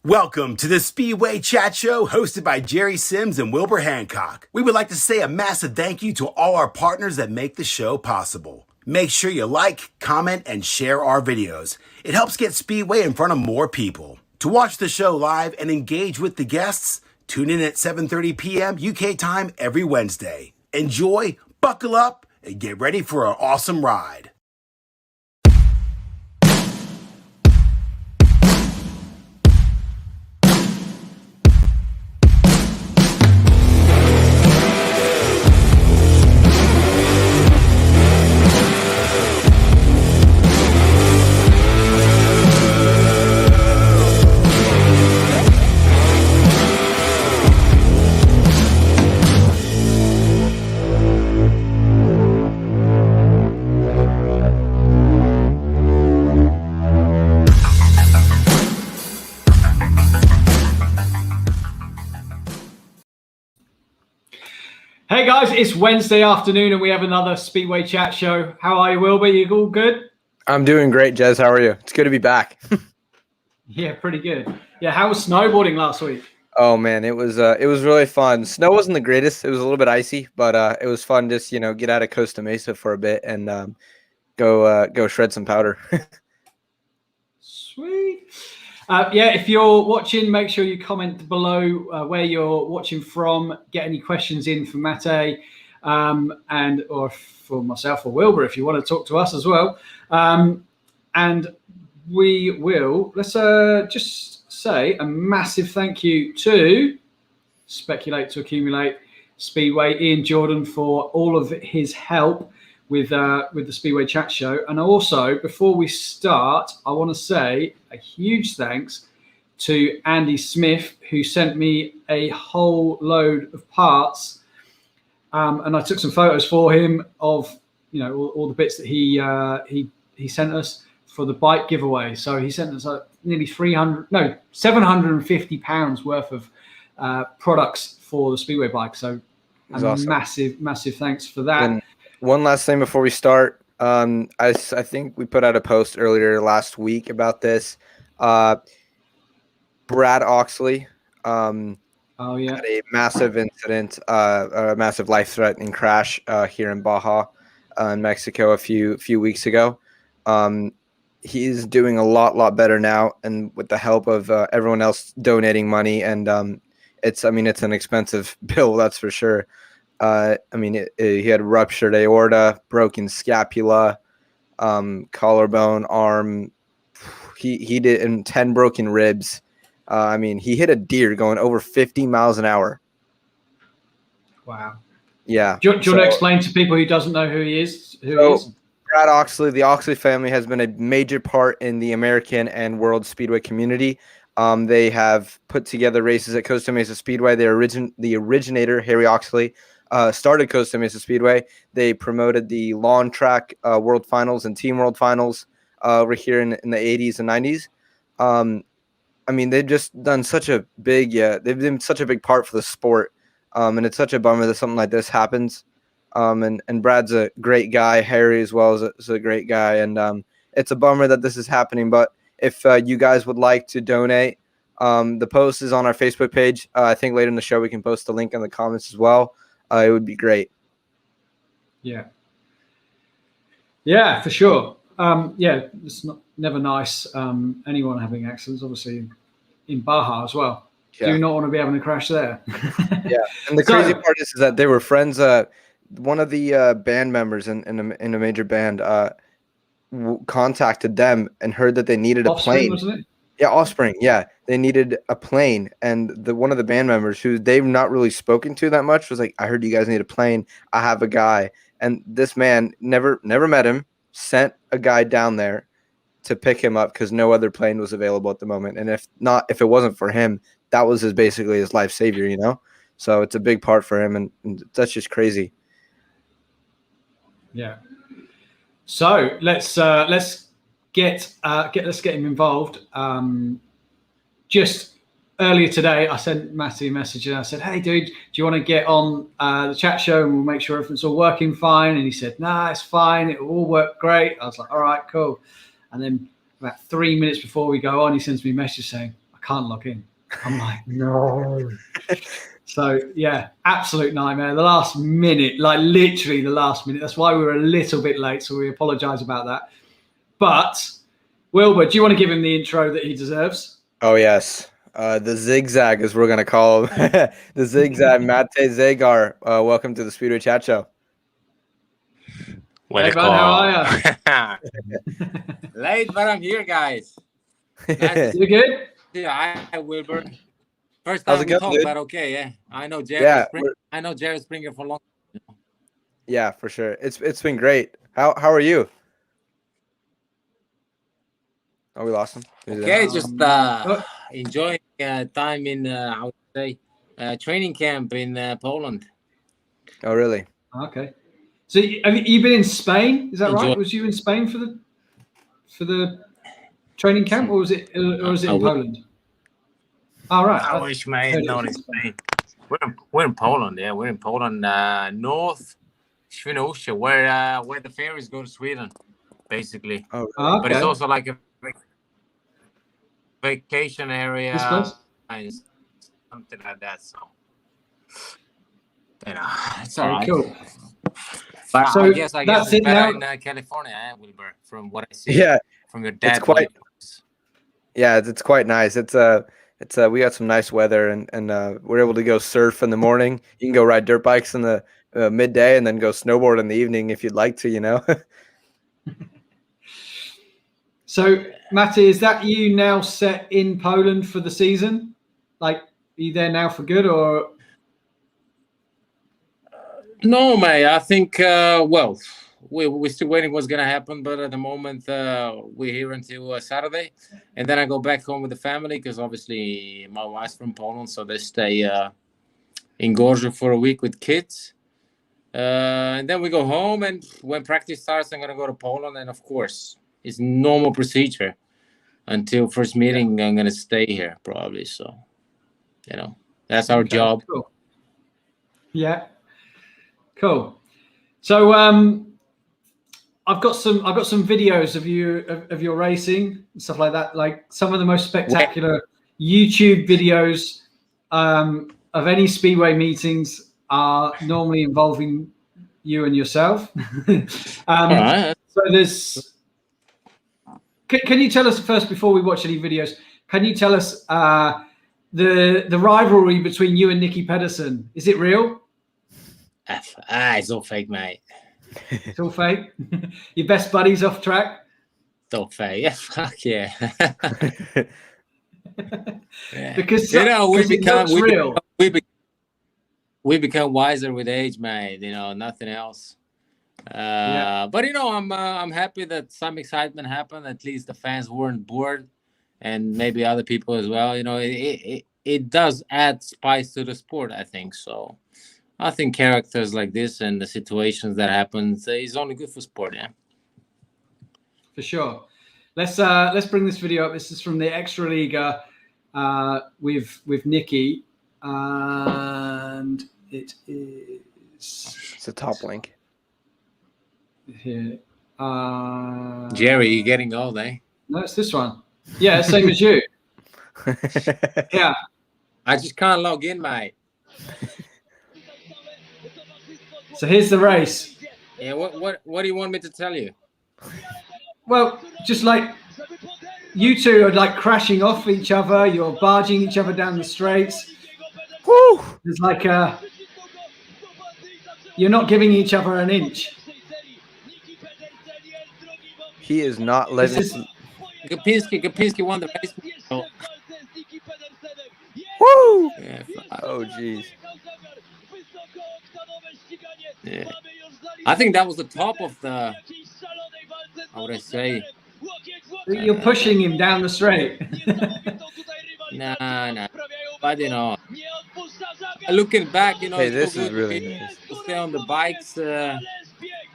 Welcome to the Speedway Chat Show hosted by Jerry Sims and Wilbur Hancock. We would like to say a massive thank you to all our partners that make the show possible. Make sure you like, comment, and share our videos. It helps get Speedway in front of more people. To watch the show live and engage with the guests, tune in at 7:30 p.m. UK time every Wednesday. Enjoy, buckle up, and get ready for an awesome ride. Hey guys, it's Wednesday afternoon and we have another Speedway Chat Show. How are you, Wilbur? You all good? I'm doing great, Jez. How are you? It's good to be back. Yeah, pretty good. Yeah, how was snowboarding last week? Oh man, it was really fun. Snow wasn't the greatest. It was a little bit icy, but it was fun. Just get out of Costa Mesa for a bit and go shred some powder. Sweet. Yeah, if you're watching, make sure you comment below where you're watching from. Get any questions in for Matej, and or for myself or Wilbur if you want to talk to us as well. And we will. Let's just say a massive thank you to Speculate to Accumulate Speedway, Ian Jordan, for all of his help with the Speedway Chat Show. And also, before we start, I want to say a huge thanks to Andy Smith, who sent me a whole load of parts, and I took some photos for him of all the bits that he sent us for the bike giveaway. So he sent us nearly £750 worth of products for the Speedway bike. So Awesome. massive thanks for that. And one last thing before we start, I think we put out a post earlier last week about this. Brad Oxley had a massive incident, a massive life-threatening crash here in Baja, in Mexico a few weeks ago. He's doing a lot better now, and with the help of everyone else donating money, and it's an expensive bill, that's for sure. He had ruptured aorta, broken scapula, collarbone, arm. He did, and 10 broken ribs. He hit a deer going over 50 miles an hour. Wow. Yeah. Do you want to explain to people who doesn't know who he is? Brad Oxley, the Oxley family has been a major part in the American and world speedway community. They have put together races at Costa Mesa Speedway. The originator, Harry Oxley, started Costa Mesa Speedway. They promoted the lawn track world finals and team world finals over here in the 80s and 90s. They've just done such a big, they've been such a big part for the sport. And it's such a bummer that something like this happens. And Brad's a great guy. Harry as well is a great guy. And it's a bummer that this is happening. But if you guys would like to donate, the post is on our Facebook page. I think later in the show we can post the link in the comments as well. It would be great. Yeah, for sure. It's never nice. Anyone having accidents, obviously, in Baja as well. Yeah. Do not want to be having a crash there. Yeah, and the crazy part is that they were friends. One of the band members in a major band contacted them and heard that they needed a plane. Wasn't it? Yeah, Offspring. Yeah, they needed a plane, and one of the band members who they've not really spoken to that much was like, "I heard you guys need a plane. I have a guy." And this man never met him. Sent a guy down there to pick him up because no other plane was available at the moment. And if it wasn't for him, that was basically his life savior. So it's a big part for him, and that's just crazy. Yeah. So let's get him involved. Just earlier today, I sent Matty a message and I said, "Hey, dude, do you want to get on the chat show and we'll make sure everything's all working fine?" And he said, "Nah, it's fine. It will all work great." I was like, "All right, cool." And then about 3 minutes before we go on, he sends me a message saying, "I can't log in. I'm like, no. So yeah, absolute nightmare. The last minute, like literally the last minute. That's why we were a little bit late. So we apologize about that. But Wilbur, do you want to give him the intro that he deserves? Oh yes, the zigzag, as we're gonna call him, the zigzag. Matej Zagar, welcome to the Speedway Chat Show. Hey, bud, how are you? Late, but I'm here, guys. Nice you good? Yeah, hi, Wilbur. First time we talk, but okay, yeah. I know Jerry Springer for long. Yeah, for sure. It's been great. How are you? Oh, we lost him. Okay, just enjoying time in I would say training camp in Poland. Oh, really? Okay. So have you been in Spain? Is that right? Was you in Spain for the training camp, or was it in Poland? All right. I wish, man, not in Spain. We're in Poland. Yeah, we're in Poland, North Świnoujście, where the ferries go to Sweden, basically. Oh, really? Okay. But it's also like a vacation area, something like that. So, it's all right. Cool. But so I guess that's it's better now in California, Wilbur, from what I see. Yeah, from your dad. It's quite. Yeah, it's quite nice. It's we got some nice weather, and we're able to go surf in the morning. You can go ride dirt bikes in the midday, and then go snowboard in the evening if you'd like to. You know. So, Matej, is that you now set in Poland for the season? Like, are you there now for good, or? No, mate. I think, well, we're still waiting what's going to happen. But at the moment, we're here until Saturday. And then I go back home with the family because obviously my wife's from Poland. So they stay in Gorzo for a week with kids. And then we go home. And when practice starts, I'm going to go to Poland. And, of course, it's normal procedure. Until first meeting, I'm going to stay here probably. So, that's our job. Cool. Yeah. Cool. So I've got some videos of you of your racing and stuff like that. Like some of the most spectacular YouTube videos of any Speedway meetings are normally involving you and yourself. Right. So there's. Can you tell us first before we watch any videos? Can you tell us the rivalry between you and Nicky Pedersen? Is it real? It's all fake, mate. It's all fake. Your best buddies off track. It's all fake. Yeah, fuck yeah. Because we become wiser with age, mate. Nothing else. But I'm happy that some excitement happened. At least the fans weren't bored, and maybe other people as well. It does add spice to the sport, I think so. I think characters like this and the situations that happen is only good for sport, yeah. For sure. Let's bring this video up. This is from the Extra Liga with Nicky, and it is. It's a top link. Here. Jerry, you're getting old, eh? No, it's this one. Yeah, same as you. Yeah. I just can't log in, mate. So here's the race. Yeah, what do you want me to tell you? Well, just like you two are like crashing off each other, you're barging each other down the straights. Woo! There's like you're not giving each other an inch. He is not letting. Gapinski won the race. Oh. Woo! Yeah, oh, jeez. Yeah. I think that was the top of the. How would I say? You're pushing him down the straight. Nah. But looking back, Hey, this is really nice. Stay on the bikes.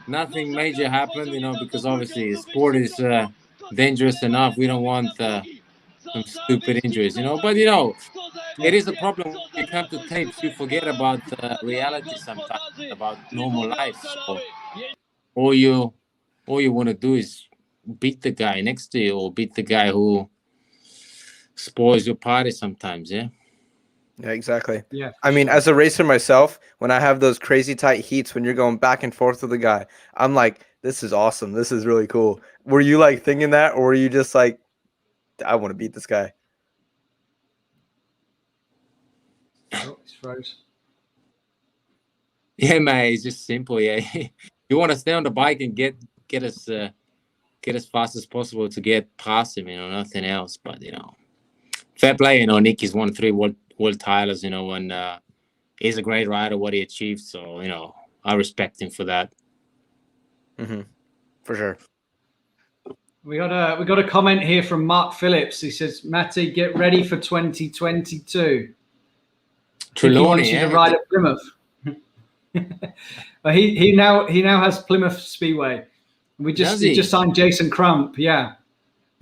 Nothing major happened, because obviously sport is dangerous enough. We don't want some stupid injuries, But it is a problem when you come to tapes. You forget about reality sometimes, about normal life. So all you want to do is beat the guy next to you, or beat the guy who spoils your party sometimes. Yeah. Yeah, exactly. Yeah. I mean, as a racer myself, when I have those crazy tight heats, when you're going back and forth with the guy, I'm like, this is awesome. This is really cool. Were you like thinking that, or were you just like, I want to beat this guy? Oh, it's froze. Yeah, man, it's just simple. Yeah, you want to stay on the bike and get as fast as possible to get past him. Nothing else. But fair play. Nick has won 3 world titles. And he's a great rider. What he achieved. So I respect him for that. Mm-hmm. For sure. We got a comment here from Mark Phillips. He says, "Matty, get ready for 2022." He wants you to ride at Plymouth. he now has Plymouth Speedway. He just signed Jason Crump. Yeah.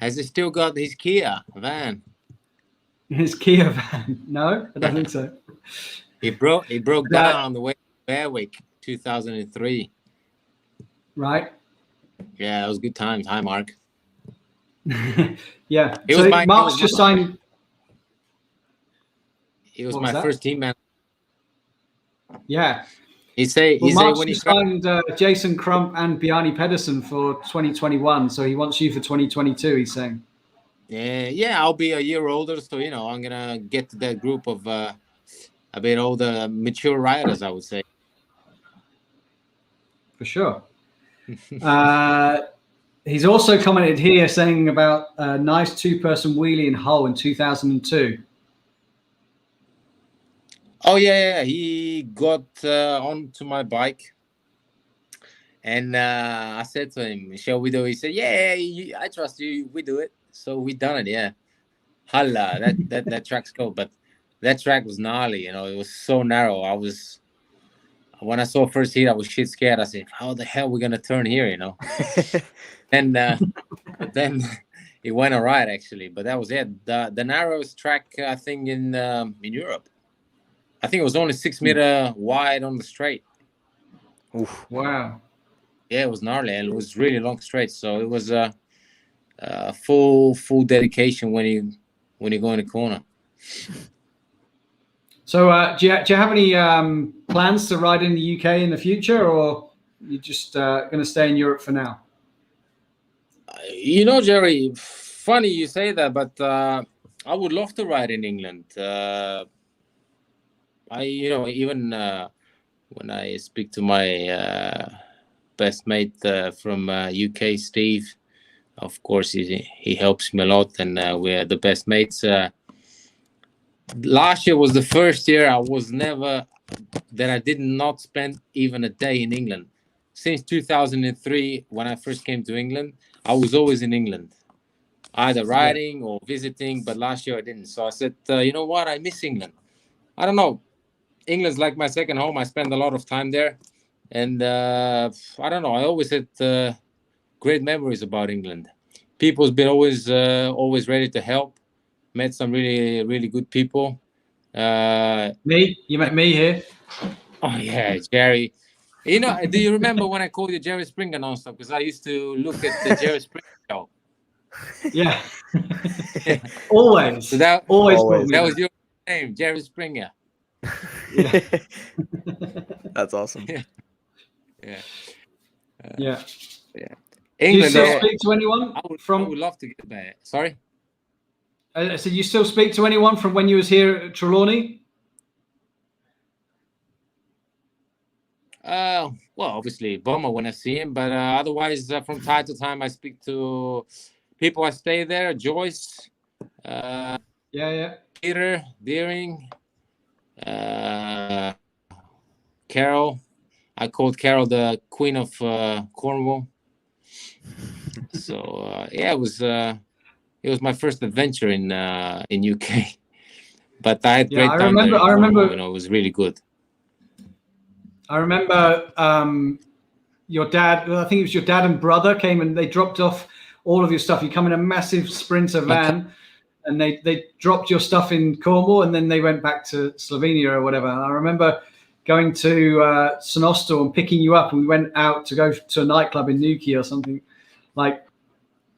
Has he still got his Kia van? His Kia van? No, I don't think so. He broke down on the way to Berwick, 2003. Right. Yeah, that was good times. Hi, Mark. Yeah. So Mark's just signed. He was my first team man. Yeah. Mark's just signed Jason Crump and Bjarne Pedersen for 2021, so he wants you for 2022. He's saying. Yeah, I'll be a year older, so I'm gonna get to that group of a bit older, mature riders, I would say. For sure. He's also commented here saying about a nice 2-person wheelie in Hull in 2002. Oh yeah, he got onto my bike, and I said to him, "Shall we do it?" He said, "Yeah, I trust you. We do it." So we done it. Yeah, Hull, that track's cool, but that track was gnarly. It was so narrow. When I saw first heat, I was shit scared. I said, "How the hell are we gonna turn here?" And but then it went all right actually. But that was it. The narrowest track I think in Europe. I think it was only 6 meter wide on the straight. Oof. Wow. Yeah, it was gnarly and it was really long straight. So it was a full dedication when you go in the corner. So do you have any plans to ride in the UK in the future, or you just going to stay in Europe for now? Jerry, funny you say that, but I would love to ride in England. Even when I speak to my best mate from UK, Steve, of course he helps me a lot, and we're the best mates. Last year was the first year I did not spend even a day in England. Since 2003, when I first came to England, I was always in England, either riding or visiting. But last year I didn't. So I said, you know what? I miss England. I don't know. England's like my second home. I spend a lot of time there. And I don't know. I always had great memories about England. People's been always ready to help. Met some really, really good people. Me? You met me here? Oh, yeah, Jerry. Do you remember when I called you Jerry Springer nonstop? Because I used to look at the Jerry Springer show. Yeah. Always. So that was your name, Jerry Springer. Yeah. That's awesome. Yeah. Yeah. England, do you still speak to anyone I would love to get back. Sorry? I said, you still speak to anyone from when you was here at Trelawney? Well, obviously Bomber when I see him, but otherwise from time to time I speak to people I stay there. Joyce, Peter, Deering, Carol. I called Carol the Queen of Cornwall. So it was my first adventure in UK. But I had great time there. I remember. It was really good. I remember your dad. I think it was your dad and brother came and they dropped off all of your stuff. You come in a massive Sprinter van, and they dropped your stuff in Cornwall, and then they went back to Slovenia or whatever. And I remember going to St. Austell and picking you up, and we went out to go to a nightclub in Newquay or something. Like,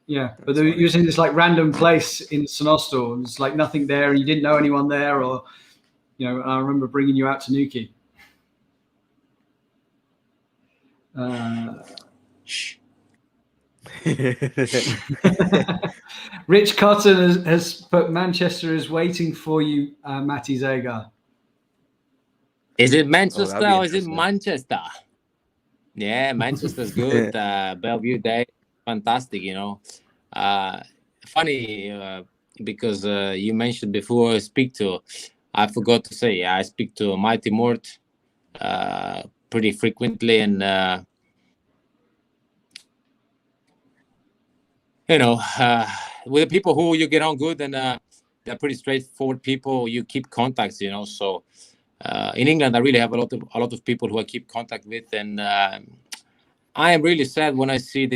Yeah, but you were in this like random place in Sonostor, and it's like nothing there, and you didn't know anyone there, or I remember bringing you out to Nuki. Rich Cotton has put Manchester is waiting for you, Matej Zagar. Is it Manchester or is it interesting. Manchester? Yeah, Manchester's good. Bellevue Day, fantastic. Funny because you mentioned before I forgot to say, I speak to Mighty Mort pretty frequently, and with the people who you get on good, and they're pretty straightforward people. You keep contacts, So in England, I really have a lot of people who I keep contact with, and I am really sad when I see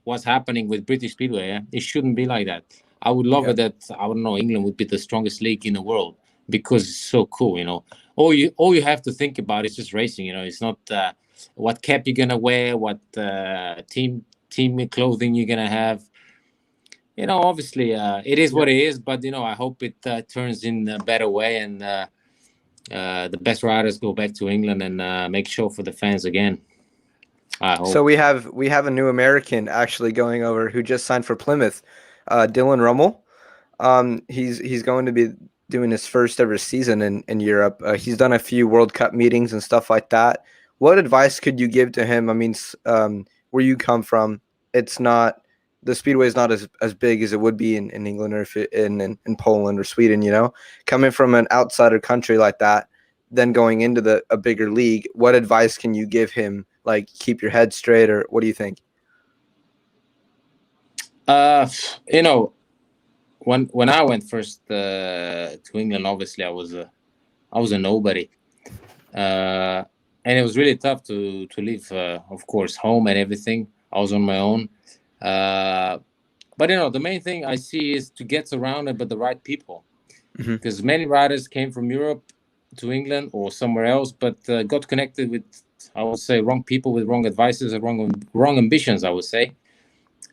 what's happening with British Speedway. Yeah? It shouldn't be like that. I would love it that, I don't know, England would be the strongest league in the world because it's so cool. All you have to think about is just racing. It's not what cap you're gonna wear, what team clothing you're gonna have. Obviously, it is what it is, but I hope it turns in a better way, and the best riders go back to England and make show for the fans again. I hope. So we have a new American actually going over who just signed for Plymouth, Dylan Rummel. He's going to be doing his first ever season in Europe. He's done a few World Cup meetings and stuff like that. What advice could you give to him? I mean, where you come from, the Speedway is not as big as it would be in England or if in Poland or Sweden. Coming from an outsider country like that, then going into a bigger league, what advice can you give him? Like, keep your head straight, or what do you think? When I went first to England, obviously I was a nobody, and it was really tough to leave, of course, home and everything. I was on my own, but the main thing I see is to get surrounded by the right people, because many riders came from Europe to England or somewhere else, but got connected with, I would say, wrong people with wrong advices and wrong ambitions, I would say,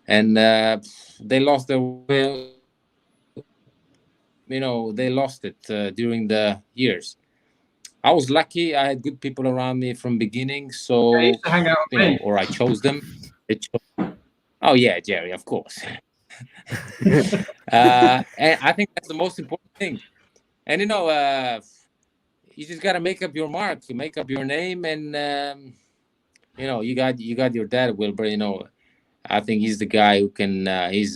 and they lost their way. They lost it during the years. I was lucky; I had good people around me from beginning, so I used to hang out with me. or I chose them. Oh yeah, Jerry, of course. And I think that's the most important thing. And you just gotta make up your mark, you make up your name, and you got your dad, Wilbur. I think he's the guy who can. He's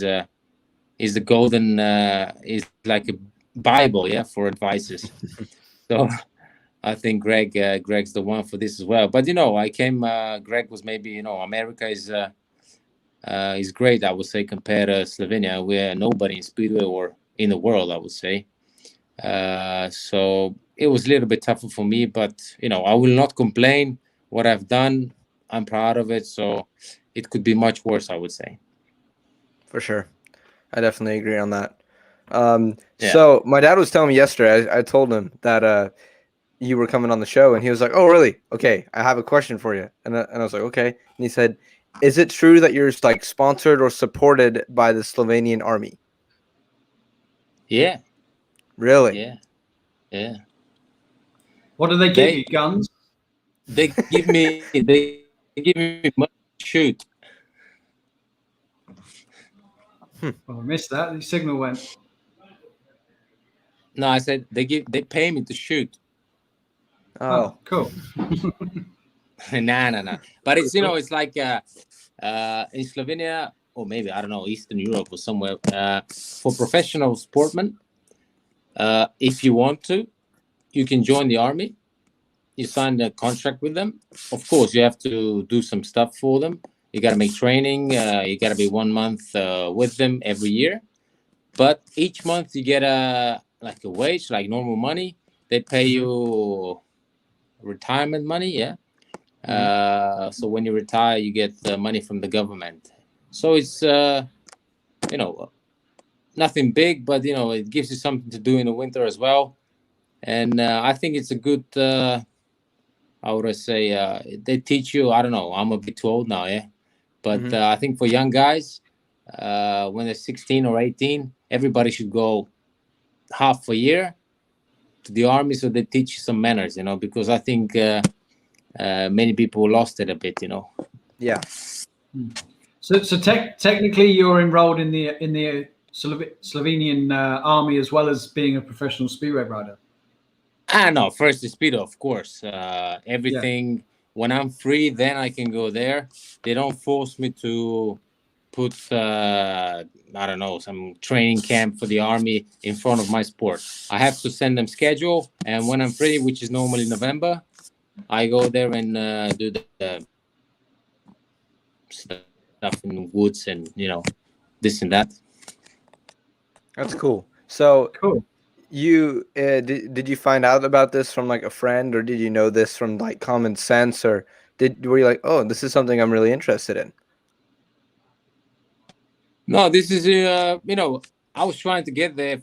the golden. He's like a Bible, yeah, for advices. So I think Greg's the one for this as well. But I came. Greg was maybe America is great, I would say, compared to Slovenia. We're nobody in Speedway or in the world, I would say. So it was a little bit tougher for me, but I will not complain. What I've done, I'm proud of it. So it could be much worse, I would say. For sure, I definitely agree on that. So my dad was telling me yesterday. I told him that you were coming on the show, and he was like, "Oh, really? Okay, I have a question for you." And I was like, "Okay." And he said, "Is it true that you're like sponsored or supported by the Slovenian army?" Yeah. Really? Yeah. What do they give you? Guns? They give me money to shoot. Oh, I missed that. The signal went. No, I said they pay me to shoot. Oh, cool. Nah. But it's it's like in Slovenia, or maybe I don't know, Eastern Europe or somewhere, for professional sportsmen. If you want to, you can join the army. You sign a contract with them. Of course, you have to do some stuff for them. You got to make training. You got to be 1 month with them every year. But each month you get a wage, like normal money. They pay you retirement money, yeah. So when you retire, you get the money from the government. So it's nothing big, but it gives you something to do in the winter as well. And I think it's a good. How would I say? They teach you. I don't know. I'm a bit too old now, yeah. But I think for young guys, when they're 16 or 18, everybody should go half a year to the army so they teach you some manners, because I think many people lost it a bit, Yeah. So technically, you're enrolled in the Slovenian army as well as being a professional speedway rider. No, first the speedo, of course. Yeah. Everything when I'm free, then I can go there. They don't force me to put I don't know, some training camp for the army in front of my sport. I have to send them schedule, and when I'm free, which is normally November, I go there and do the stuff in the woods and this and that. That's cool. So Cool. you did you find out about this from like a friend, or did you know this from like common sense, or were you like, oh, this is something I'm really interested in? No, this is I was trying to get there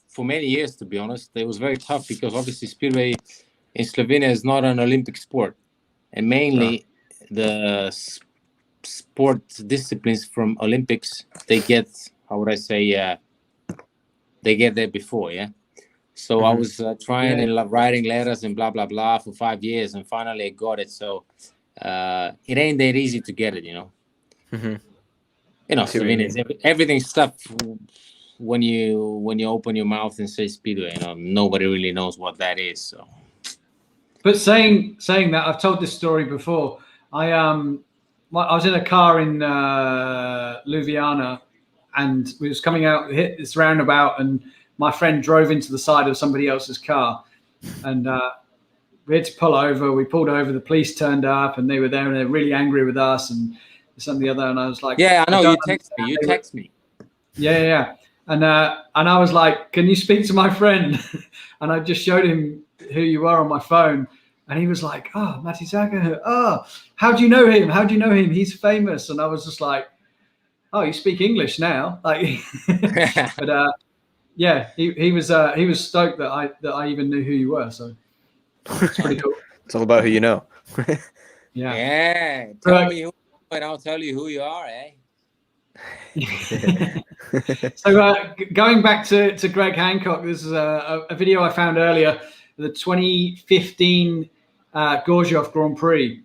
for many years, to be honest. It was very tough because obviously speedway in Slovenia is not an Olympic sport, and mainly the sport disciplines from Olympics, they get, how would I say, they get there before, yeah. So I was trying and writing letters and blah blah blah for 5 years, and finally I got it. So it ain't that easy to get it, Slovenia, everything's stuff. When you open your mouth and say speedway, nobody really knows what that is. So, but saying that, I've told this story before. I was in a car in Ljubljana, and we was coming out, hit this roundabout, and my friend drove into the side of somebody else's car, and we had to pull over. We pulled over. The police turned up, and they were there, and they were really angry with us and this and the other. And I was like, "Yeah, I know. You text me. Yeah. And I was like, "Can you speak to my friend?" And I just showed him who you are on my phone, and he was like, "Oh, Matej Zagar. Oh, how do you know him? How do you know him? He's famous." And I was just like, "Oh, you speak English now?" Like, but yeah, he was stoked that I even knew who you were. So it's pretty cool. It's all about who you know. Yeah. Yeah. Tell me who, and I'll tell you who you are, eh? So going back to Greg Hancock, this is a video I found earlier, the 2015 Gorjov Grand Prix.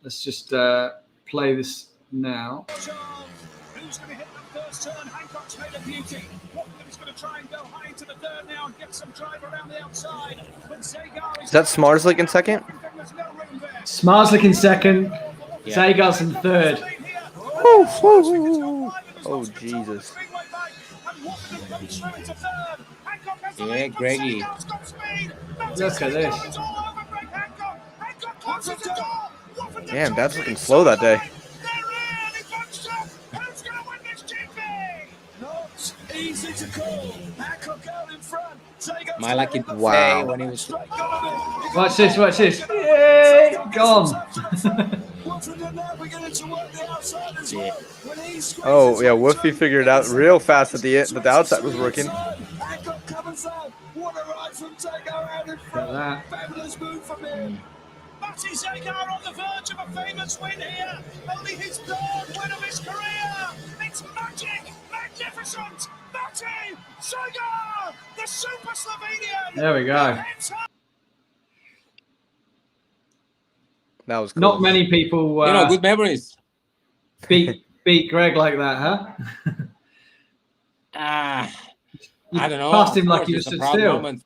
Let's just play this now. Who's going to hit the first turn? Hancock's made a beauty. Watman's going to try and go high into the third now and get some drive around the outside. But Zagar is that Smarslik in second? Smarslik in second. Yeah. Zagar's in third. Oh, Jesus. Yeah, Greggy. Look at this. Damn, that's looking slow that day. Easy to call. Hancock out in front. My lucky wow. When he was... Watch this. Yay! Gone. Yeah. Oh, yeah, Woofy figured it out real fast at the end, but the outside was working. Fabulous move from him. Matej Zagar on the verge of a famous win here. Only his third win of his career. It's magic, magnificent. Matej Zagar, the Super Slovenian. There we go. That was cool. Not many people. Good memories. Beat Greg like that, huh? I don't know. Passed him like he was stood still. Moment.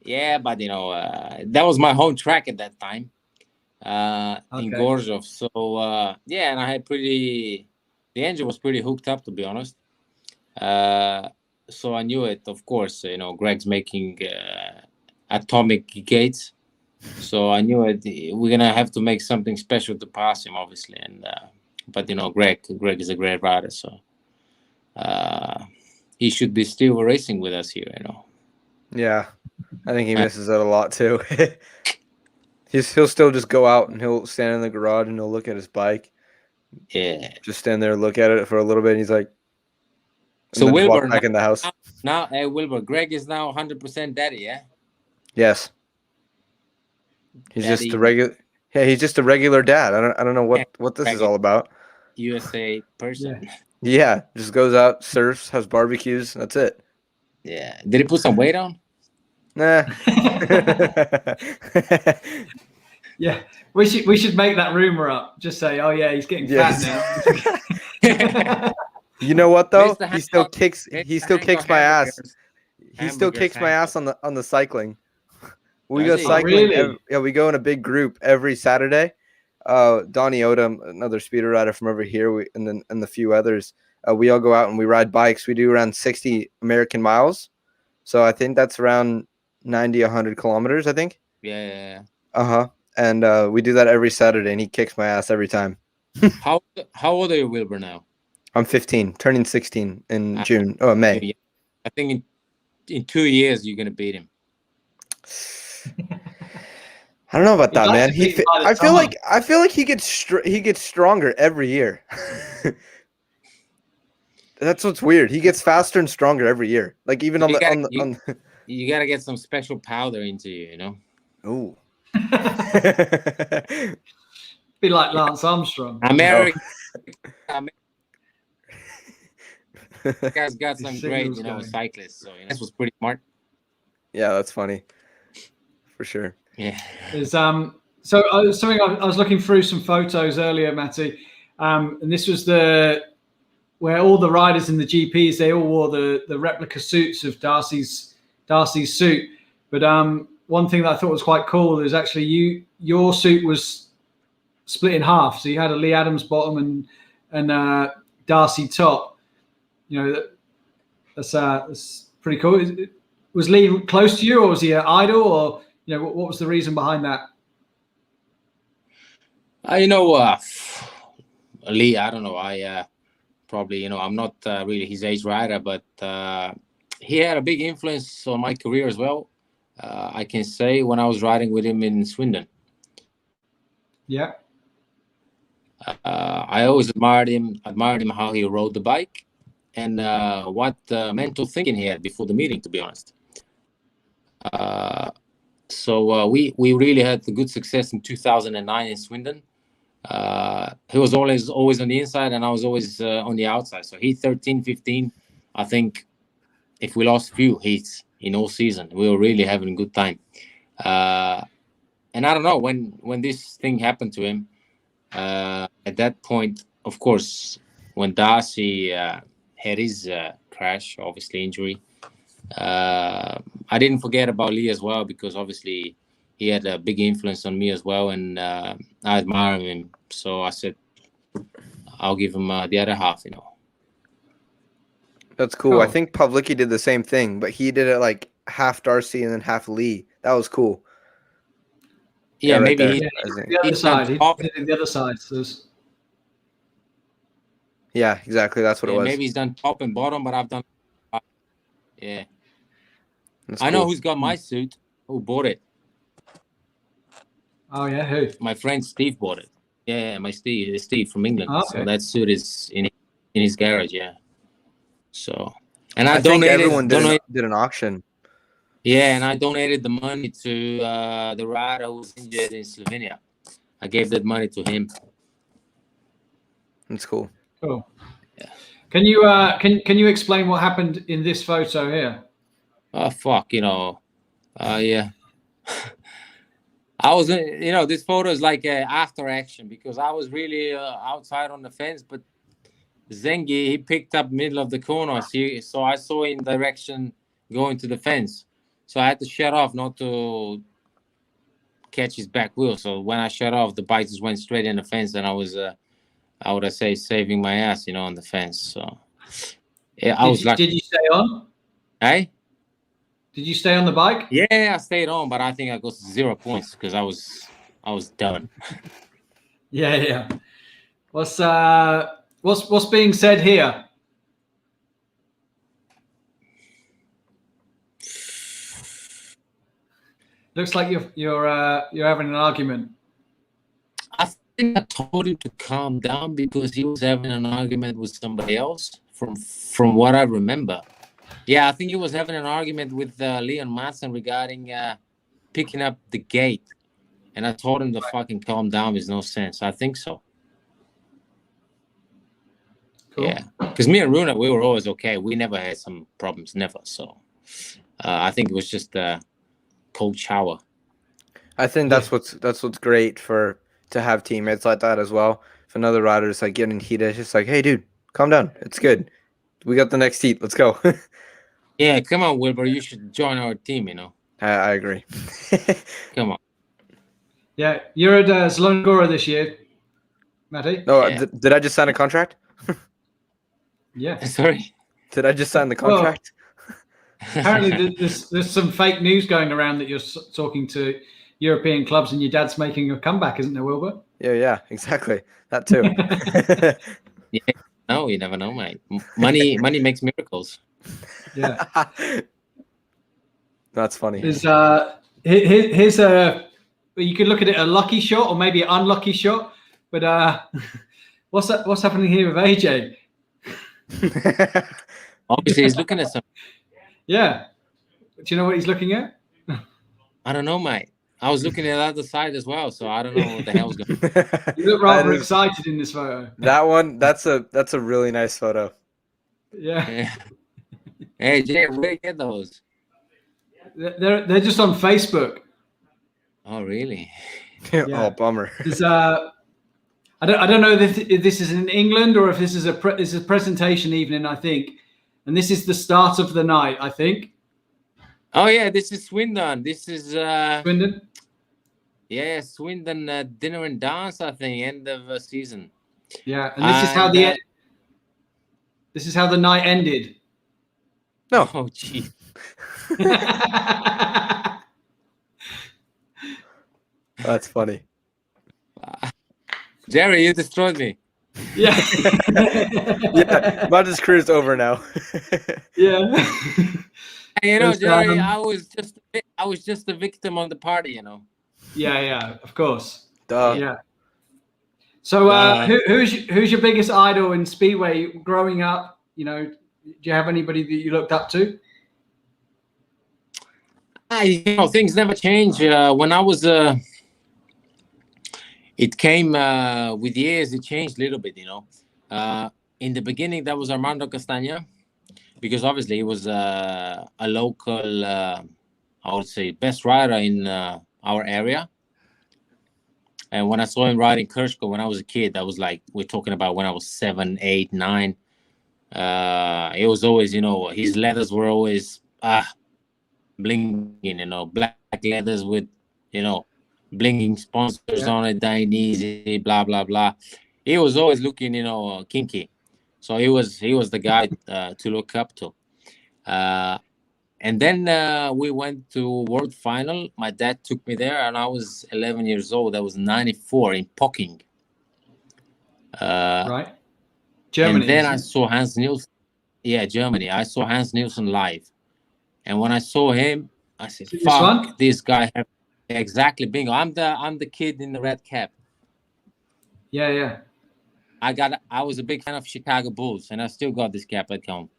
Yeah, but that was my home track at that time in Gorjov. So and I had the engine was pretty hooked up, to be honest. So I knew it, of course. Greg's making atomic gates, so I knew it. We're gonna have to make something special to pass him, obviously. And but Greg is a great rider, so he should be still racing with us here. Yeah. I think he misses it a lot too. He'll still just go out and he'll stand in the garage and he'll look at his bike. Yeah. Just stand there and look at it for a little bit. And he's like, so Wilbur, walk back in the house. Now, Wilbur, Greg is now 100% daddy, yeah? Yes. He's daddy. Just a regular. Yeah, he's just a regular dad. I don't know what this is all about. USA person. Yeah, just goes out, surfs, has barbecues. That's it. Yeah. Did he put some weight on? Nah. Yeah, we should make that rumor up. Just say, oh yeah, he's getting fat now. You know what though? Mr. He still Hancock- kicks. Mr. He still kicks Hancock my ass. hamburgers. He still kicks my ass on the cycling. We Does go he? cycling. Really? Yeah, we go in a big group every Saturday. Donnie Odom, another speeder rider from over here, and the few others. We all go out and we ride bikes. We do around 60 American miles. So I think that's around 90, 100 kilometers, I think. Yeah. Uh-huh. And we do that every Saturday, and he kicks my ass every time. How old are you, Wilbur, now? I'm 15, turning 16 in Ah, June. Oh, May. I think in 2 years you're gonna beat him. I don't know about He'd that, like man. to beat him by the I feel summer. like he gets stronger every year. That's what's weird. He gets faster and stronger every year. Like even You on You gotta get some special powder into you, you know. Ooh. Be like Lance Armstrong. America guy's got some great, signals going. cyclists. So this was pretty smart. Yeah, that's funny. For sure. Yeah. There's something I was looking through some photos earlier, Matty, and this was where all the riders in the GPs, they all wore the replica suits of Darcy's suit. But one thing that I thought was quite cool is actually your suit was split in half, so you had a Lee Adams bottom and Darcy top. That's pretty cool. Was Lee close to you, or was he an idol, or what was the reason behind that? Lee, I don't know. I probably, I'm not really his age rider, but he had a big influence on my career as well. I can say when I was riding with him in Swindon. Yeah. I always admired him how he rode the bike and what mental thinking he had before the meeting, to be honest. So we really had the good success in 2009 in Swindon. He was always on the inside and I was always on the outside. So he 13, 15, I think if we lost a few heats in all season, we were really having a good time. And I don't know, when this thing happened to him, at that point, of course, when Darcy had his crash, obviously injury, I didn't forget about Lee as well, because obviously he had a big influence on me as well, and I admire him. So I said, I'll give him the other half, That's cool. I think Pavlicki did the same thing, but he did it like half Darcy and then half Lee. That was cool. Yeah, right maybe there. The other side. He did it the other side. So yeah, exactly. That's what it was. Maybe he's done top and bottom, but I've done. Yeah. That's I know cool. who's got my suit. Who bought it? Oh yeah, who? My friend Steve bought it. Yeah, my Steve from England. Okay. So that suit is in his garage. Yeah. So, and I think donated. everyone did an auction. Yeah, and I donated the money to the rider who was injured in Slovenia. I gave that money to him. That's cool. Cool. Yeah. Can you can you explain what happened in this photo here? Oh fuck, yeah. I was, this photo is like after action, because I was really outside on the fence, but Zengi, he picked up middle of the corner, so I saw in direction going to the fence, so I had to shut off not to catch his back wheel. So when I shut off, the bike just went straight in the fence, and I was, I would say, saving my ass, on the fence. So yeah, I was lucky. Did you stay on? Hey. Did you stay on the bike? Yeah, I stayed on, but I think I got 0 points because I was done. Yeah. What's being said here? Looks like you're having an argument. I think I told him to calm down because he was having an argument with somebody else. From what I remember. Yeah, I think he was having an argument with Leon Madsen regarding picking up the gate. And I told him to fucking calm down. There's no sense. I think so. Cool. Yeah, because me and Runa, we were always okay. We never had some problems, never. So I think it was just a cold shower. I think that's what's great to have teammates like that as well. If another rider is like getting heated, it's just like, hey, dude, calm down. It's good. We got the next heat. Let's go. Yeah, come on, Wilbur. You should join our team. I agree. Come on. Yeah, you're at Zlongora this year, Matty. No, Yeah. did I just sign a contract? Yeah. Sorry. Did I just sign the contract? Apparently, there's some fake news going around that you're talking to European clubs and your dad's making a comeback, isn't there, Wilbur? Yeah, exactly. That too. Yeah. No, you never know, mate. Money makes miracles. Yeah. That's funny. Here's a. You could look at it a lucky shot or maybe an unlucky shot, but what's happening here with AJ? Obviously, he's looking at some. Yeah. Do you know what he's looking at? I don't know, mate. I was looking at the other side as well, so I don't know what the hell's going on. You look rather excited in this photo. That one, that's a really nice photo. Yeah. Hey, Jay, where do you get those? They're just on Facebook. Oh, really? Yeah. Oh, bummer. I don't know if this is in England or if this is a presentation evening, I think. And this is the start of the night, I think. Oh, yeah, this is Swindon. This is... Swindon? Yeah, Swindon dinner and dance, I think, end of season. Yeah, and this is how the night ended. No. Oh, gee. That's funny. Jerry, you destroyed me. Yeah. Yeah, Matej's career's over now. Yeah. You know, Jerry, I was just a victim on the party, Yeah, of course. Duh. Yeah. So, who's your biggest idol in Speedway growing up? Do you have anybody that you looked up to? Things never change. When I was, it came with years. It changed a little bit. In the beginning, that was Armando Castagna, because obviously he was a local, I would say, best rider in our area. And when I saw him riding Kershko when I was a kid, that was like, we're talking about when I was 7, 8, 9. It was always, his leathers were always blinging, black leathers with, blinging sponsors on it, dying easy, blah, blah, blah. He was always looking, kinky. So he was the guy to look up to. And then we went to World Final. My dad took me there, and I was 11 years old. That was 94 in Pocking. Right. Germany. And then I saw Hans Nielsen. Yeah, Germany. I saw Hans Nielsen live. And when I saw him, I said, fuck, this guy. Exactly, bingo. I'm the kid in the red cap. Yeah. I was a big fan of Chicago Bulls, and I still got this cap at home.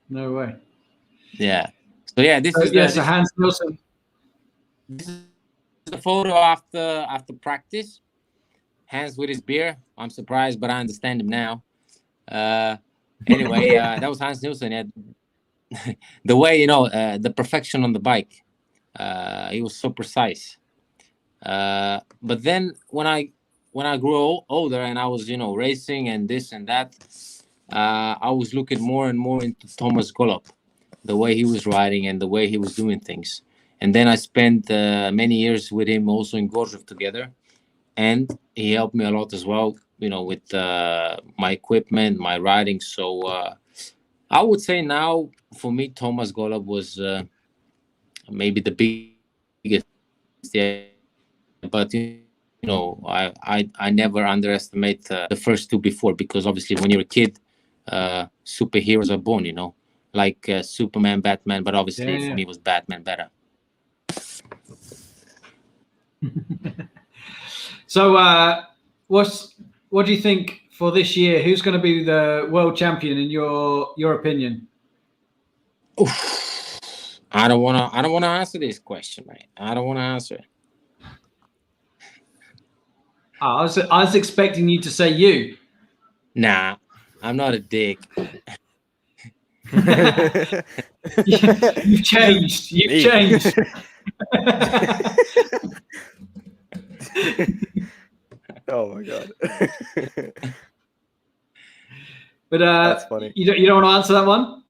No way. Yeah. So yeah, so Hans Nielsen. This is the photo after practice. Hans with his beer. I'm surprised, but I understand him now. Anyway, that was Hans Nielsen. Yeah. The way the perfection on the bike. He was so precise. But then when I grew older and I was racing and this and that, I was looking more and more into Thomas Golub, the way he was riding and the way he was doing things. And then I spent many years with him also in Gorzów together, and he helped me a lot as well, with my equipment, my riding. So I would say now for me, Thomas Golub was maybe the biggest. Yeah, but I never underestimate the first two before, because obviously when you're a kid, superheroes are born, like Superman, Batman, but obviously for me it was Batman better. So what do you think for this year? Who's going to be the world champion in your opinion? Oof. I don't wanna answer this question, mate. I don't want to answer it. I was expecting you to say you. Nah, I'm not a dick. You've changed. You've changed. Oh my god. But That's funny. You don't want to answer that one?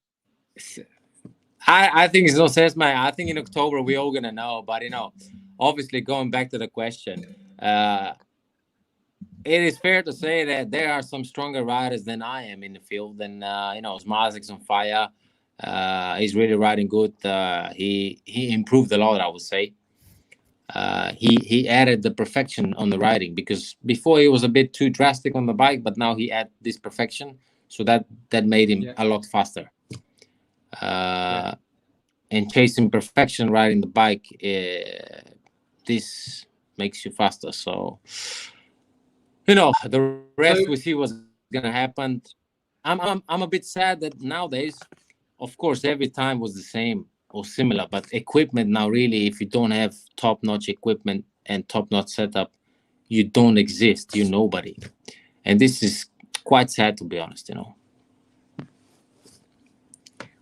I think it's no sense, man. I think in October we're all gonna know. But obviously going back to the question, it is fair to say that there are some stronger riders than I am in the field. And Smazek's on fire. He's really riding good. He improved a lot, I would say. He added the perfection on the riding, because before he was a bit too drastic on the bike, but now he added this perfection, so that made him a lot faster. And chasing perfection riding the bike, this makes you faster. So the rest we see what's gonna happen. I'm a bit sad that nowadays, of course, every time was the same or similar, but equipment now, really, if you don't have top-notch equipment and top-notch setup, you don't exist. You're nobody. And this is quite sad, to be honest.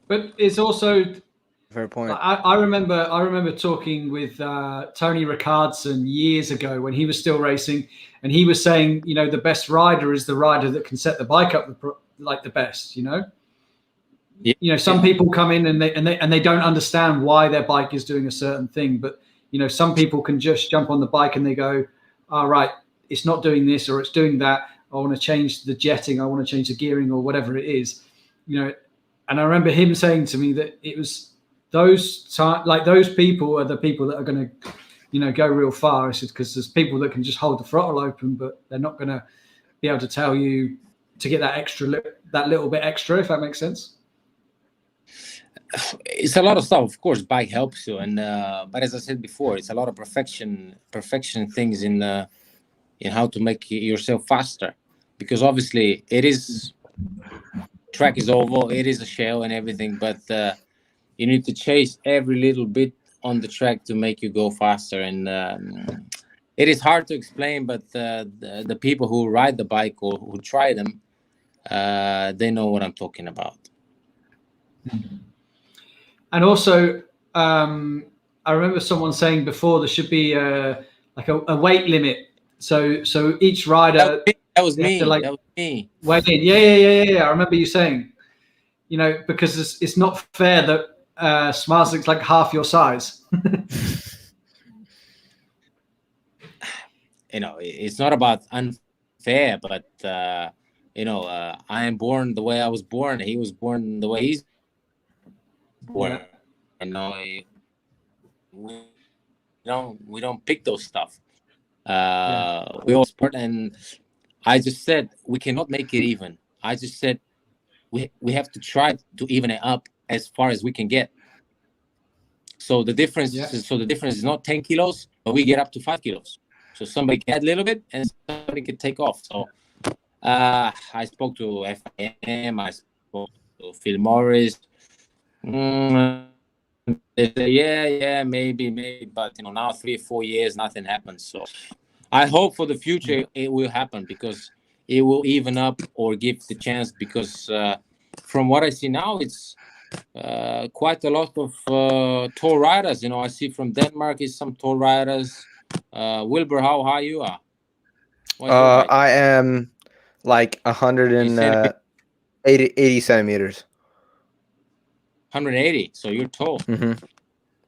But it's also fair point. I remember talking with Tony Rickardson years ago when he was still racing, and he was saying, the best rider is the rider that can set the bike up like the best. Some people come in and they don't understand why their bike is doing a certain thing, but some people can just jump on the bike and they go, all right, it's not doing this or it's doing that. I want to change the jetting. I want to change the gearing or whatever it is, And I remember him saying to me that it was those people are the people that are going to, go real far. It's because there's people that can just hold the throttle open, but they're not going to be able to tell you to get that little bit extra, if that makes sense. It's a lot of stuff, of course. Bike helps you, and but as I said before, it's a lot of perfection things in how to make yourself faster, because obviously it is track is oval, it is a shell and everything, but you need to chase every little bit on the track to make you go faster, and it is hard to explain, but the people who ride the bike or who try them, they know what I'm talking about. And also, I remember someone saying before there should be a weight limit. So each rider. That was me. That was me. Weigh in. Yeah. I remember you saying, because it's not fair that Smazek's like half your size. It's not about unfair, but I am born the way I was born. He was born the way he's born. Yeah. We don't pick those stuff. We all sport, and I just said we cannot make it even. I just said we have to try to even it up as far as we can get. So the difference is not 10 kilos, but we get up to 5 kilos. So somebody can add a little bit, and somebody can take off. So I spoke to FIM, I spoke to Phil Morris. They say, yeah, maybe, but now 3 or 4 years, nothing happens. So I hope for the future it will happen, because it will even up or give the chance, because from what I see now, it's quite a lot of tall riders. I see from Denmark is some tall riders. Wilbur, how high you are? I am like 180 centimeters. 180, so you're tall. Mm-hmm.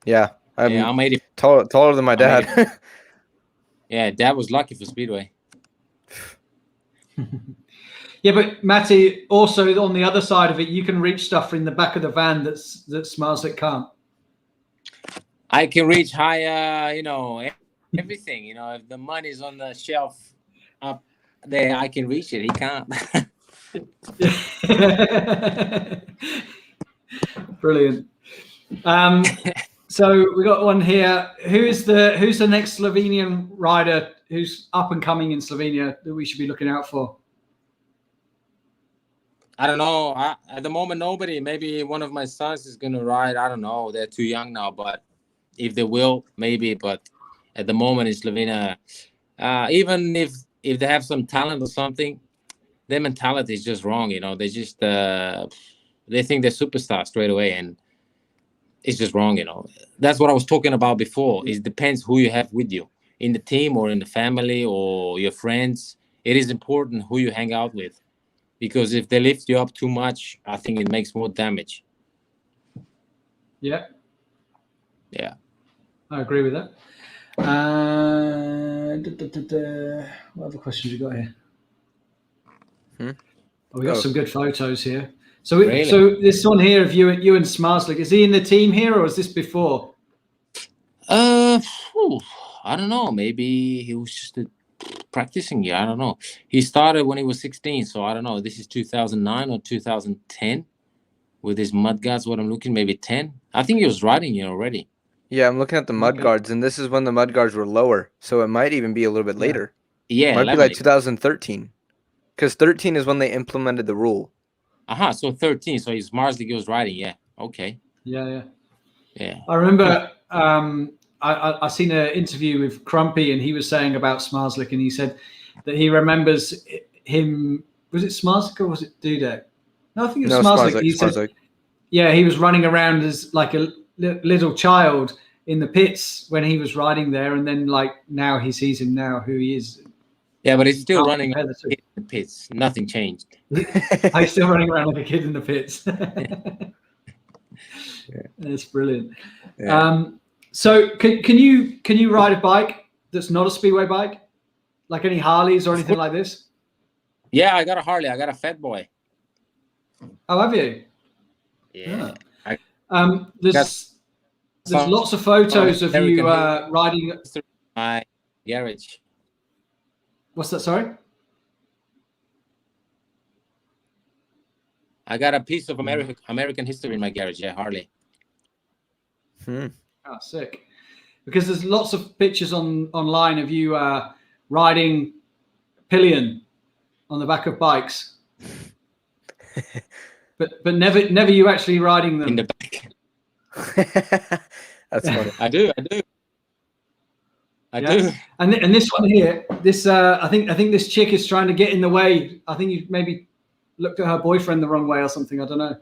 Yeah, I'm 80. Taller than my dad. Yeah, Dad was lucky for Speedway. Yeah, but Matej, also on the other side of it, you can reach stuff in the back of the van that Smazek can't. I can reach higher, everything. If the money's on the shelf up there, I can reach it. He can't. Brilliant. So we got one here. Who's the next Slovenian rider who's up and coming in Slovenia that we should be looking out for? I don't know. At the moment, nobody. Maybe one of my sons is going to ride. I don't know. They're too young now, but if they will, maybe. But at the moment in Slovenia, even if they have some talent or something, their mentality is just wrong. You know, they just they think they're superstars straight away, and it's just wrong. You know, that's what I was talking about before. It depends who you have with you in the team or in the family or your friends. It is important who you hang out with, because if they lift you up too much, I think it makes more damage. Yeah, I agree with that. What other questions you got here? Oh, we got some good photos here. So, so this one here of you and Smarslik, is he in the team here or is this before? I don't know. Maybe he was just practicing. Yeah, I don't know. He started when he was 16, so I don't know. This is 2009 or 2010 with his mud guards. What I'm looking, maybe 10. I think he was riding here already. Yeah, I'm looking at the mud guards, and this is when the mud guards were lower, so it might even be a little bit later. Yeah, might be like 2013, because 13 is when they implemented the rule. So 13. So his Marslik was riding. Yeah. Okay. Yeah. Yeah. I remember I seen an interview with Crumpy, and he was saying about Smarslik, and he said that he remembers him. Was it Smarslik or was it Dudek? No, I think it was Smarslik. He said, yeah, he was running around as like a little child in the pits when he was riding there, and then like now he sees him now who he is. Yeah, but he's still running in the pits. Nothing changed. He's still running around like a kid in the pits. That's brilliant. Yeah. So can you ride a bike that's not a speedway bike, like any Harleys or anything like this? Yeah, I got a Harley. I got a Fat Boy. Oh, have you? Yeah. There's lots of photos of you riding my garage. What's that? Sorry. I got a piece of American history in my garage. Yeah, Harley. Oh, sick. Because there's lots of pictures online of you riding pillion on the back of bikes, but never you actually riding them in the back. That's funny. I do. I do. And this one here, this I think this chick is trying to get in the way. I think you maybe looked at her boyfriend the wrong way or something. I don't know.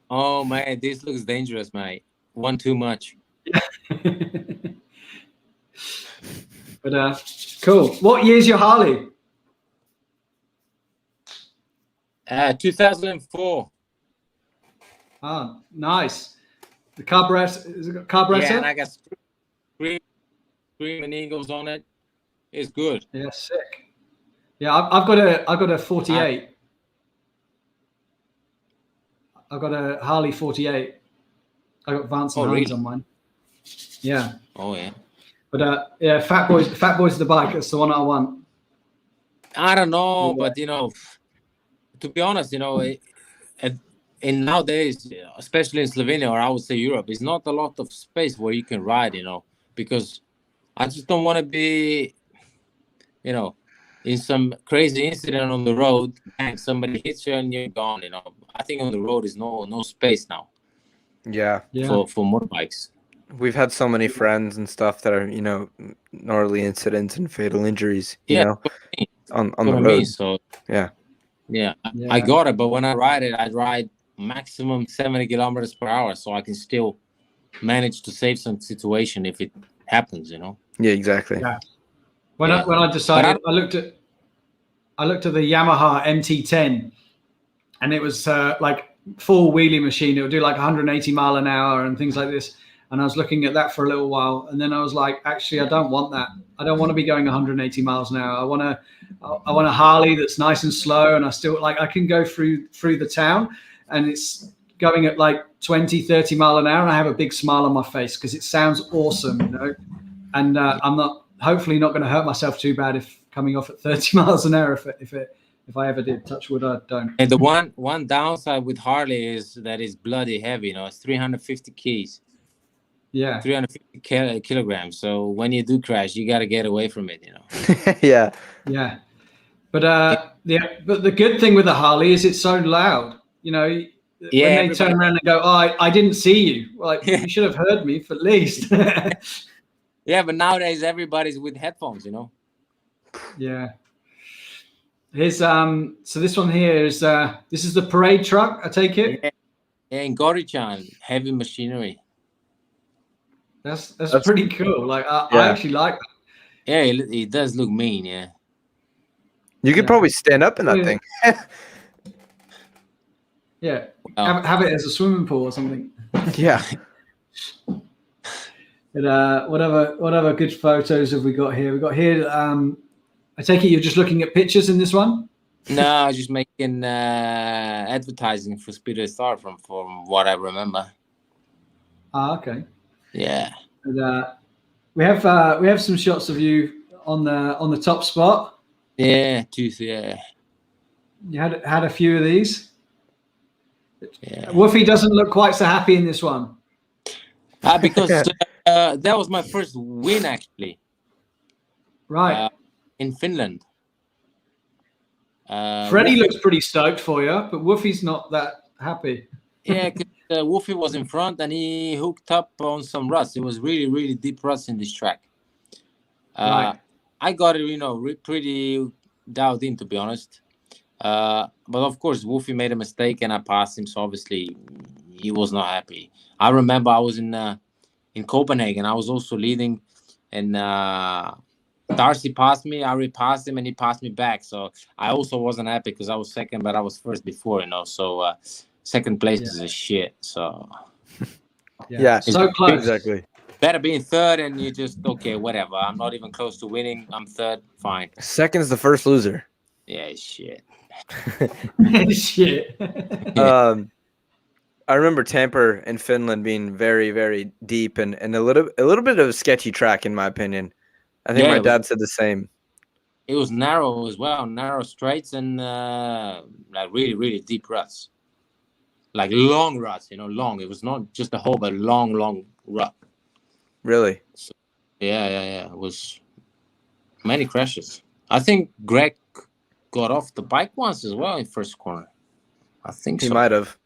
Oh man, this looks dangerous, mate. One too much. But cool. What year's your Harley? 2004. Ah, nice. The carburetor, is it got carburetor? Yeah, and I got Screaming Eagles on it. It's good. Yeah, sick. Yeah, I've got a 48. I've got a Harley 48. I got Vance and Harleys on mine. Yeah. Oh yeah. But yeah, Fat Boy's the bike. That's the one I want. I don't know, but you know, to be honest, you know, in nowadays, especially in Slovenia or I would say Europe, it's not a lot of space where you can ride, you know, because I just don't want to be, you know, in some crazy incident on the road, and somebody hits you and you're gone, you know. I think on the road is no space now. Yeah. For motorbikes. We've had so many friends and stuff that are, you know, gnarly incidents and fatal injuries, you know, on the road. So yeah. I got it, but when I ride it, I ride maximum 70 kilometers per hour, so I can still manage to save some situation if it happens, you know. Yeah, exactly. Yeah. When I decided, I looked at the Yamaha MT10, and it was like full wheelie machine. It would do like 180 mile an hour and things like this. And I was looking at that for a little while, and then I was like, actually, I don't want that. I don't want to be going 180 miles an hour. I want a Harley that's nice and slow, and I still like I can go through the town, and it's going at like 20, 30 mile an hour, and I have a big smile on my face because it sounds awesome, you know. And I'm hopefully not going to hurt myself too bad if coming off at 30 miles an hour if I ever did. Touch wood, I don't. And the one downside with Harley is that it's bloody heavy. You know, it's 350 keys. Yeah, 350 kilograms. So when you do crash, you got to get away from it. You know. Yeah. But but the good thing with the Harley is it's so loud. You know, when they turn around and go, "Oh, I didn't see you." Well, like, you should have heard me at least. Yeah, but nowadays everybody's with headphones. You know. Yeah. Here's so this one here is this is the parade truck, I take it. Yeah, and Gorichan, heavy machinery. That's pretty cool. Like I Yeah. actually like that. Yeah, it does look mean. Yeah. You could Yeah. probably stand up in that thing. Yeah. Wow. Have it as a swimming pool or something. Yeah. But whatever good photos have we got here? We got here. I take it you're just looking at pictures in this one. No, just making advertising for Speedway Star from what I remember. Ah, okay. Yeah. And, we have some shots of you on the top spot. Yeah, tooth. Yeah. You had a few of these. Yeah. Woofy doesn't look quite so happy in this one. Because that was my first win actually. Right. In Finland. Freddie looks pretty stoked for you, but Woofy's not that happy. Yeah, because Woofy was in front and he hooked up on some ruts. It was really, really deep ruts in this track. Right. I got it, pretty dialed in, to be honest. But of course, Woofy made a mistake and I passed him, so obviously he was not happy. I remember I was in Copenhagen. I was also leading, and Darcy passed me. I repassed him, and he passed me back. So I also wasn't happy because I was second, but I was first before, So second place is a shit. So Yeah. So close. Exactly. better be in third, and you just okay, whatever. I'm not even close to winning. I'm third. Fine. Second's the first loser. Yeah, shit. Shit. I remember Tampere in Finland being very, very deep and a little bit of a sketchy track, in my opinion. I think my dad said the same. It was narrow as well, narrow straights and like really, really deep ruts. Like long ruts, long. It was not just a hole, but long rut. Really? So, yeah. It was many crashes. I think Greg got off the bike once as well in first corner. I think He so. might have.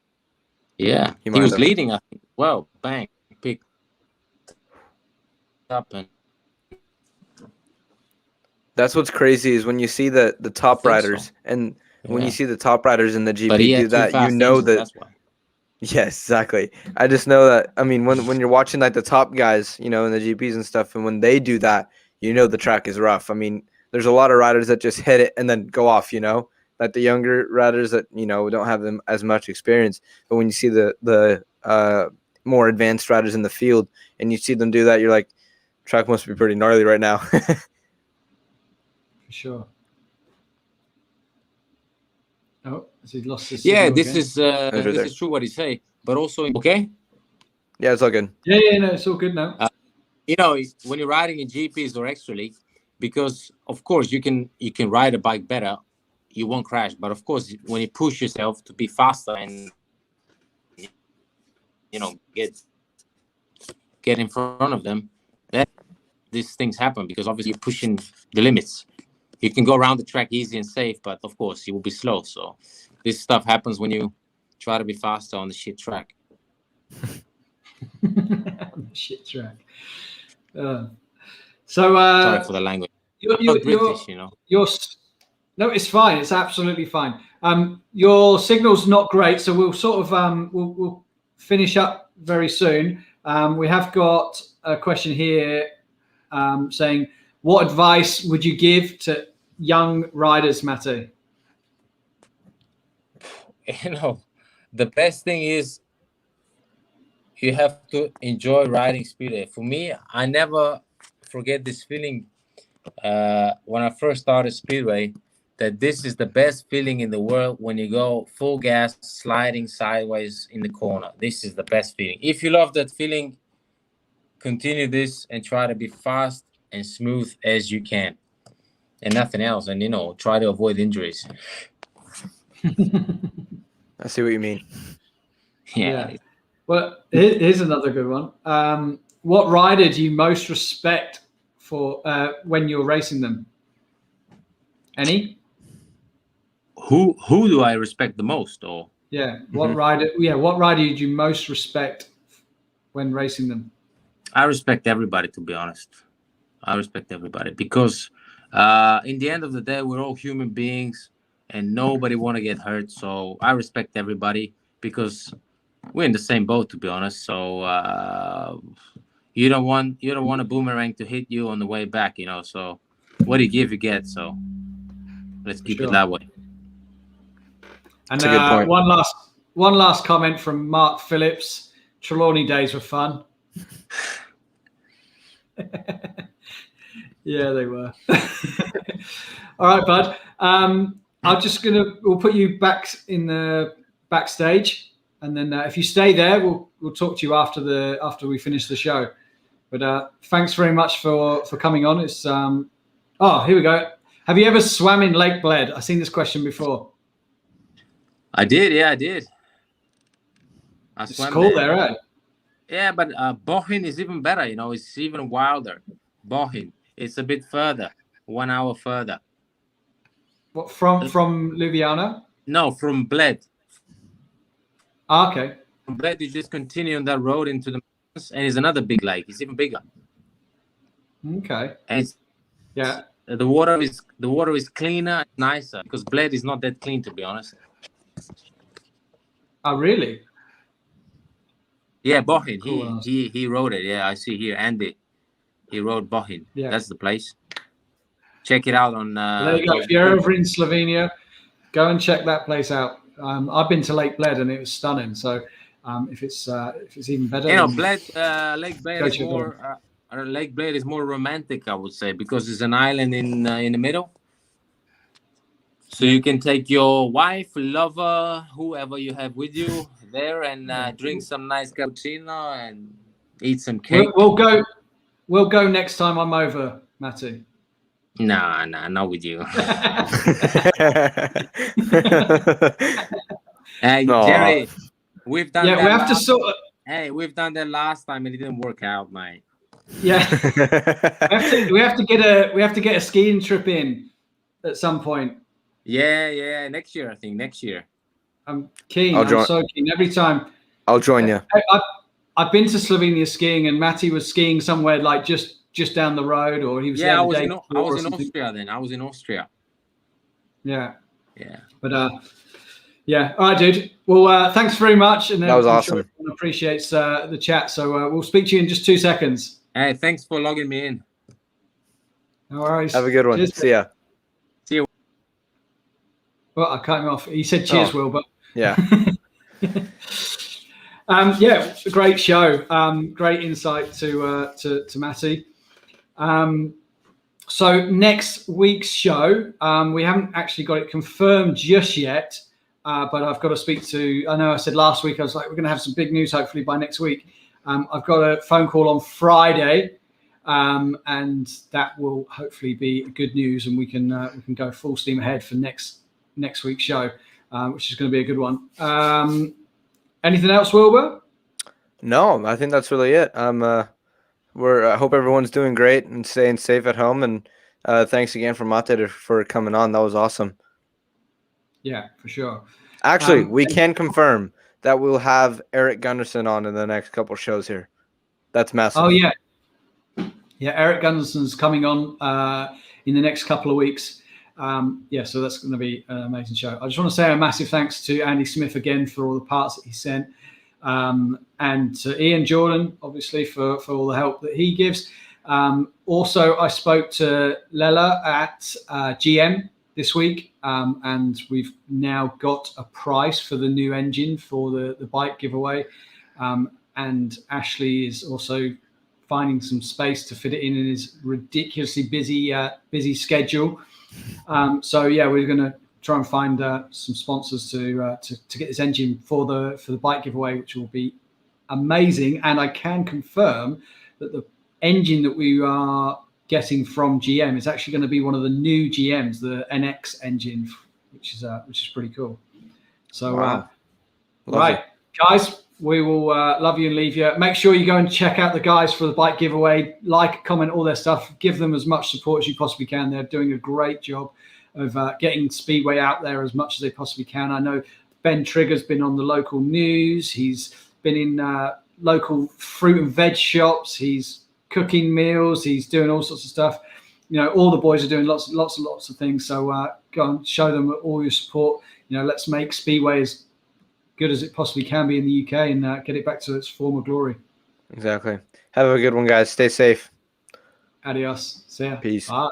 Yeah, he was leading. I think. Well, bang, picked up and. That's what's crazy is when you see the top riders and when you see the top riders in the GP do that, you know that. That's why. Yes, exactly. I just know that. I mean, when you're watching like the top guys, in the GPs and stuff, and when they do that, the track is rough. I mean, there's a lot of riders that just hit it and then go off. Like the younger riders that don't have them as much experience. But when you see the more advanced riders in the field and you see them do that, you're like, track must be pretty gnarly right now. For sure. Oh, has he lost his Yeah, signal this again? is true what he say, but also okay. Yeah, it's all good. Yeah, no, it's all good now. When you're riding in GPs or extra league, because of course you can ride a bike better, you won't crash. But of course, when you push yourself to be faster and get in front of them, that these things happen because obviously you're pushing the limits. You can go around the track easy and safe, but of course you will be slow. So this stuff happens when you try to be faster on the shit track. Shit track. Sorry for the language. You're British, no, it's fine. It's absolutely fine. Your signal's not great, so we'll sort of we'll finish up very soon. We have got a question here saying, what advice would you give to young riders, Matej? The best thing is you have to enjoy riding Speedway. For me, I never forget this feeling when I first started Speedway, that this is the best feeling in the world when you go full gas, sliding sideways in the corner. This is the best feeling. If you love that feeling, continue this and try to be fast and smooth as you can, and nothing else. And try to avoid injuries. I see what you mean. Yeah. Well, here's another good one. What rider do you most respect for when you're racing them? Any? Who do I respect the most? Or what rider? Yeah, what rider do you most respect when racing them? I respect everybody, to be honest. I respect everybody because in the end of the day, we're all human beings. and nobody want to get hurt. So I respect everybody because we're in the same boat, to be honest. So you don't want a boomerang to hit you on the way back, you know. So what you give, you get. So let's keep it that way. And That's a good point. one last comment from Mark Phillips. Trelawney days were fun. Yeah, they were. All right, bud. We'll put you back in the backstage, and then if you stay there, we'll talk to you after we finish the show. But thanks very much for coming on. It's here we go. Have you ever swam in Lake Bled? I've seen this question before. I did, yeah, I did. It's cool there, right? Yeah, but Bohin is even better, you know, it's even wilder. Bohin, it's a bit further, 1 hour further. What, from Ljubljana? No, from Bled. Okay. From Bled, you just continue on that road into the mountains, and it's another big lake. It's even bigger. Okay. And it's, yeah, the water is cleaner, nicer, because Bled is not that clean, to be honest. Oh, really? Yeah, Bohin. Cool. He wrote it. Yeah, I see here. Andy, he wrote Bohin. Yeah, that's the place. Check it out on. There you go. If you're over in Slovenia, go and check that place out. I've been to Lake Bled and it was stunning. So if it's even better, you know, Lake Bled is more. Lake Bled is more romantic, I would say, because it's an island in the middle. So you can take your wife, lover, whoever you have with you there, and drink some nice cappuccino and eat some cake. We'll go next time I'm over, Matej. Nah, not with you. Hey, no. Jerry, we've done. Yeah, we have to sort of. Hey, we've done that last time and it didn't work out, mate. Yeah, we have to get a skiing trip in at some point. Yeah, next year, I think. Next year. I'm keen. I'm so keen. Every time. I'll join you. I've been to Slovenia skiing, and Matej was skiing somewhere like just down the road, or he was. Yeah, I was in Austria then. I was in Austria. Yeah. Yeah. But yeah. All right, dude. Well, thanks very much. And that was awesome. Sure everyone appreciates the chat. So we'll speak to you in just 2 seconds. Hey, thanks for logging me in. No worries. Have a good one. Cheers. See ya. See you. Well, I cut him off. He said cheers, Will, but yeah. Yeah, a great show. Great insight to Matej. So next week's show, we haven't actually got it confirmed just yet, but I've got to speak to. I know I said last week I was like, we're going to have some big news hopefully by next week. I've got a phone call on Friday, and that will hopefully be good news, and we can go full steam ahead for next week's show, which is going to be a good one. Anything else, Wilbur? No, I think that's really it. I hope everyone's doing great and staying safe at home. And thanks again for Matej for coming on. That was awesome. Yeah, for sure. Actually, we can confirm that we'll have Eric Gunnarsson on in the next couple of shows here. That's massive. Oh, yeah. Yeah, Eric Gunnarsson's coming on in the next couple of weeks. Yeah, so that's going to be an amazing show. I just want to say a massive thanks to Andy Smith again for all the parts that he sent, and to Ian Jordan, obviously, for all the help that he gives. Also, I spoke to Lela at GM this week, and we've now got a price for the new engine for the bike giveaway. And Ashley is also finding some space to fit it in his ridiculously busy schedule. So yeah, we're going to try and find some sponsors to get this engine for the bike giveaway, which will be amazing. And I can confirm that the engine that we are getting from GM is actually going to be one of the new GMs, the NX engine, which is pretty cool. So wow. Right, guys, we will love you and leave you. Make sure you go and check out the guys for the bike giveaway. Like, comment, all their stuff. Give them as much support as you possibly can. They're doing a great job of getting Speedway out there as much as they possibly can. I know Ben Trigger's been on the local news. He's been in local fruit and veg shops. He's cooking meals. He's doing all sorts of stuff. all the boys are doing lots and lots of things. So go and show them all your support. Let's make Speedway as good as it possibly can be in the UK and get it back to its former glory. Exactly. Have a good one, guys. Stay safe. Adios. See ya. Peace. Bye.